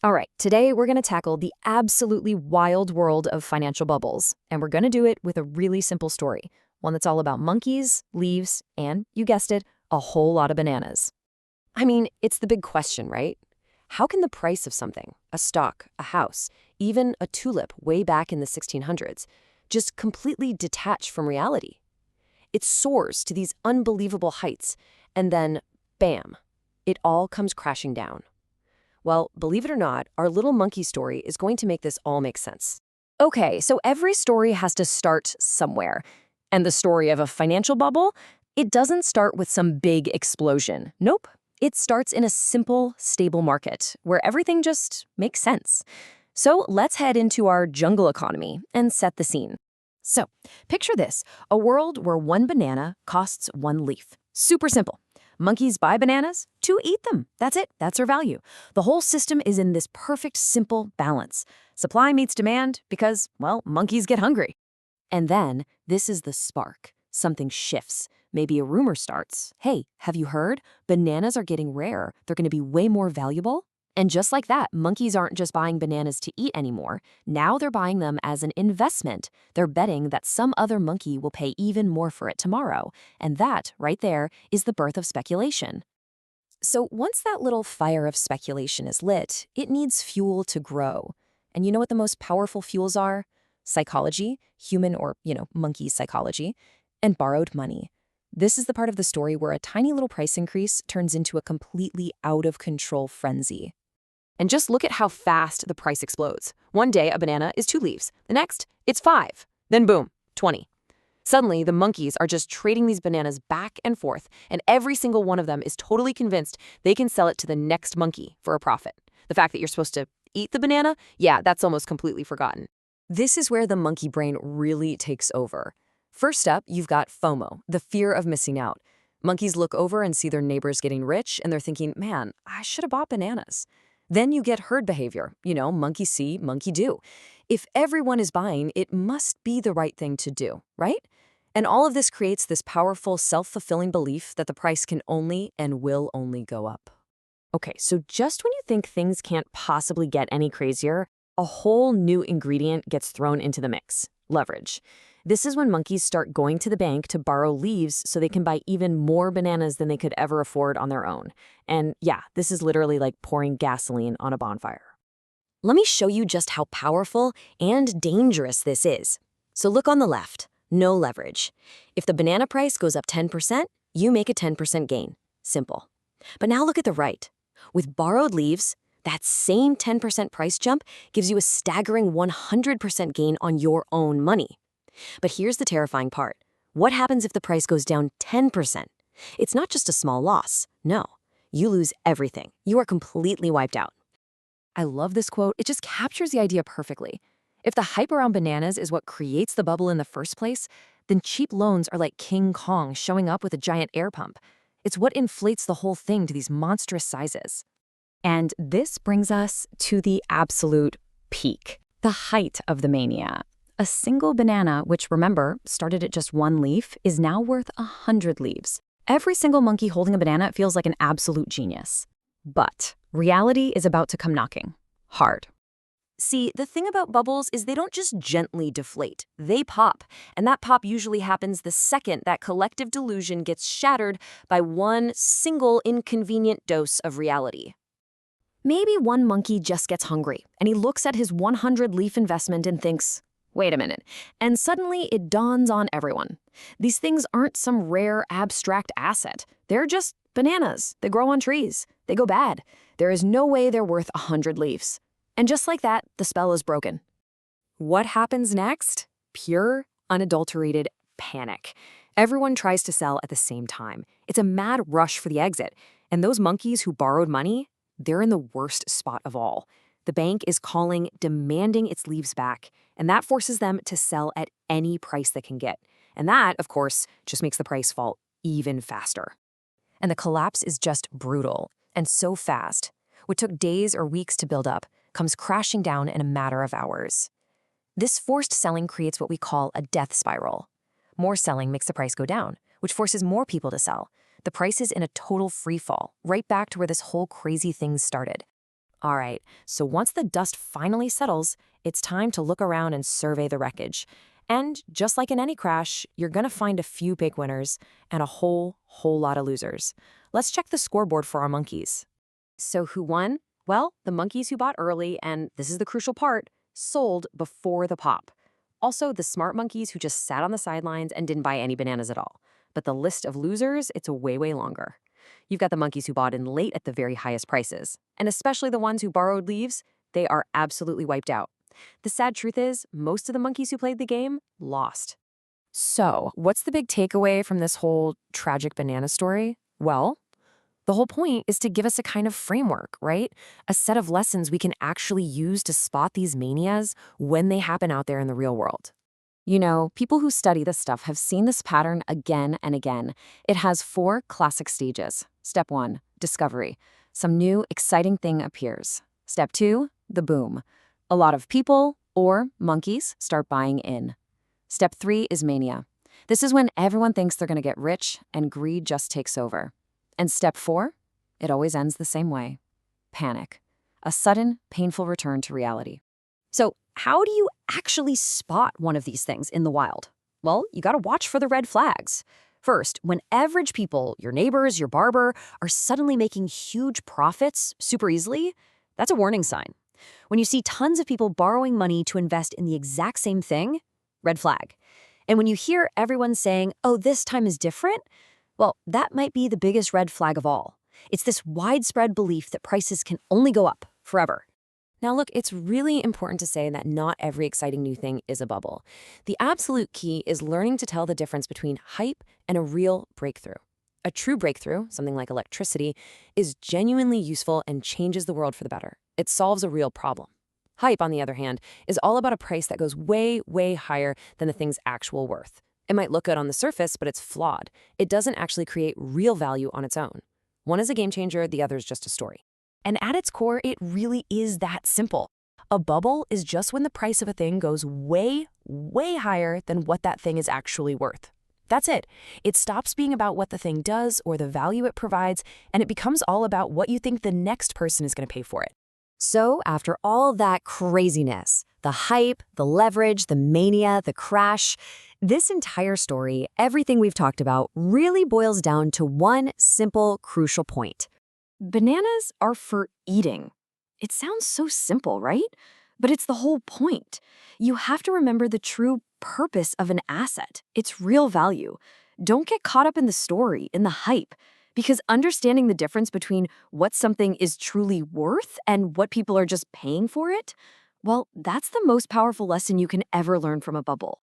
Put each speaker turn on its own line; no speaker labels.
All right, today we're going to tackle the absolutely wild world of financial bubbles, and we're going to do it with a really simple story, one that's all about monkeys, leaves, and, you guessed it, a whole lot of bananas.
I mean, it's the big question, right? How can the price of something, a stock, a house, even a tulip way back in the 1600s, just completely detach from reality? It soars to these unbelievable heights, and then, bam, it all comes crashing down. Well, believe it or not, our little monkey story is going to make this all make sense.
Okay, so every story has to start somewhere. And the story of a financial bubble, it doesn't start with some big explosion. Nope. It starts in a simple, stable market where everything just makes sense. So let's head into our jungle economy and set the scene. So, picture this, a world where one banana costs one leaf. Super simple. Monkeys buy bananas to eat them. That's it. That's their value. The whole system is in this perfect, simple balance. Supply meets demand because, well, monkeys get hungry. And then, this is the spark. Something shifts. Maybe a rumor starts. Hey, have you heard? Bananas are getting rare. They're going to be way more valuable. And just like that, monkeys aren't just buying bananas to eat anymore. Now they're buying them as an investment. They're betting that some other monkey will pay even more for it tomorrow. And that, right there, is the birth of speculation. So once that little fire of speculation is lit, it needs fuel to grow. And you know what the most powerful fuels are? Psychology, human or, monkey psychology, and borrowed money. This is the part of the story where a tiny little price increase turns into a completely out of control frenzy.
And just look at how fast the price explodes. One day, a banana is 2 leaves. The next, it's 5. Then boom, 20. Suddenly, the monkeys are just trading these bananas back and forth, and every single one of them is totally convinced they can sell it to the next monkey for a profit. The fact that you're supposed to eat the banana, yeah, that's almost completely forgotten.
This is where the monkey brain really takes over. First up, you've got FOMO, the fear of missing out. Monkeys look over and see their neighbors getting rich, and they're thinking, man, I should have bought bananas. Then you get herd behavior, monkey see, monkey do. If everyone is buying, it must be the right thing to do, right? And all of this creates this powerful, self-fulfilling belief that the price can only and will only go up. Okay, so just when you think things can't possibly get any crazier, a whole new ingredient gets thrown into the mix: leverage. This is when monkeys start going to the bank to borrow leaves so they can buy even more bananas than they could ever afford on their own. And yeah, this is literally like pouring gasoline on a bonfire. Let me show you just how powerful and dangerous this is. So look on the left, no leverage. If the banana price goes up 10%, you make a 10% gain. Simple. But now look at the right. With borrowed leaves, that same 10% price jump gives you a staggering 100% gain on your own money. But here's the terrifying part. What happens if the price goes down 10%? It's not just a small loss. No, you lose everything. You are completely wiped out. I love this quote. It just captures the idea perfectly. If the hype around bananas is what creates the bubble in the first place, then cheap loans are like King Kong showing up with a giant air pump. It's what inflates the whole thing to these monstrous sizes. And this brings us to the absolute peak, the height of the mania. A single banana, which remember, started at just one leaf, is now worth 100 leaves. Every single monkey holding a banana feels like an absolute genius. But reality is about to come knocking. Hard. See, the thing about bubbles is they don't just gently deflate, they pop. And that pop usually happens the second that collective delusion gets shattered by one single inconvenient dose of reality. Maybe one monkey just gets hungry, and he looks at his 100-leaf investment and thinks, wait a minute, and suddenly it dawns on everyone. These things aren't some rare, abstract asset. They're just bananas. They grow on trees. They go bad. There is no way they're worth 100 leaves. And just like that, the spell is broken. What happens next? Pure, unadulterated panic. Everyone tries to sell at the same time. It's a mad rush for the exit. And those monkeys who borrowed money, they're in the worst spot of all. The bank is calling, demanding its leaves back, and that forces them to sell at any price they can get. And that, of course, just makes the price fall even faster. And the collapse is just brutal, and so fast. What took days or weeks to build up comes crashing down in a matter of hours. This forced selling creates what we call a death spiral. More selling makes the price go down, which forces more people to sell. The price is in a total free fall, right back to where this whole crazy thing started.
All right, so once the dust finally settles, it's time to look around and survey the wreckage. And just like in any crash, you're gonna find a few big winners and a whole lot of losers. Let's check the scoreboard for our monkeys. So who won? Well, the monkeys who bought early, and this is the crucial part, sold before the pop. Also, the smart monkeys who just sat on the sidelines and didn't buy any bananas at all. But the list of losers, it's way longer. You've got the monkeys who bought in late at the very highest prices. And especially the ones who borrowed leaves, they are absolutely wiped out. The sad truth is, most of the monkeys who played the game lost. So, what's the big takeaway from this whole tragic banana story? Well, the whole point is to give us a kind of framework, right? A set of lessons we can actually use to spot these manias when they happen out there in the real world. You know, people who study this stuff have seen this pattern again and again. It has 4 classic stages. Step 1, discovery. Some new, exciting thing appears. Step 2, the boom. A lot of people, or monkeys, start buying in. Step 3 is mania. This is when everyone thinks they're going to get rich and greed just takes over. And step 4, it always ends the same way. Panic. A sudden, painful return to reality.
So, how do you actually spot one of these things in the wild? Well, you gotta watch for the red flags. First, when average people, your neighbors, your barber, are suddenly making huge profits super easily, that's a warning sign. When you see tons of people borrowing money to invest in the exact same thing, red flag. And when you hear everyone saying, oh, this time is different, well, that might be the biggest red flag of all. It's this widespread belief that prices can only go up forever.
Now look, it's really important to say that not every exciting new thing is a bubble. The absolute key is learning to tell the difference between hype and a real breakthrough. A true breakthrough, something like electricity, is genuinely useful and changes the world for the better. It solves a real problem. Hype, on the other hand, is all about a price that goes way higher than the thing's actual worth. It might look good on the surface, but it's flawed. It doesn't actually create real value on its own. One is a game changer, the other is just a story. And at its core, it really is that simple. A bubble is just when the price of a thing goes way higher than what that thing is actually worth. That's it. It stops being about what the thing does or the value it provides, and it becomes all about what you think the next person is going to pay for it.
So, after all that craziness, the hype, the leverage, the mania, the crash, this entire story, everything we've talked about, really boils down to one simple, crucial point. Bananas are for eating. It sounds so simple, right? But it's the whole point. You have to remember the true purpose of an asset, its real value. Don't get caught up in the story, in the hype, because understanding the difference between what something is truly worth and what people are just paying for it, well, that's the most powerful lesson you can ever learn from a bubble.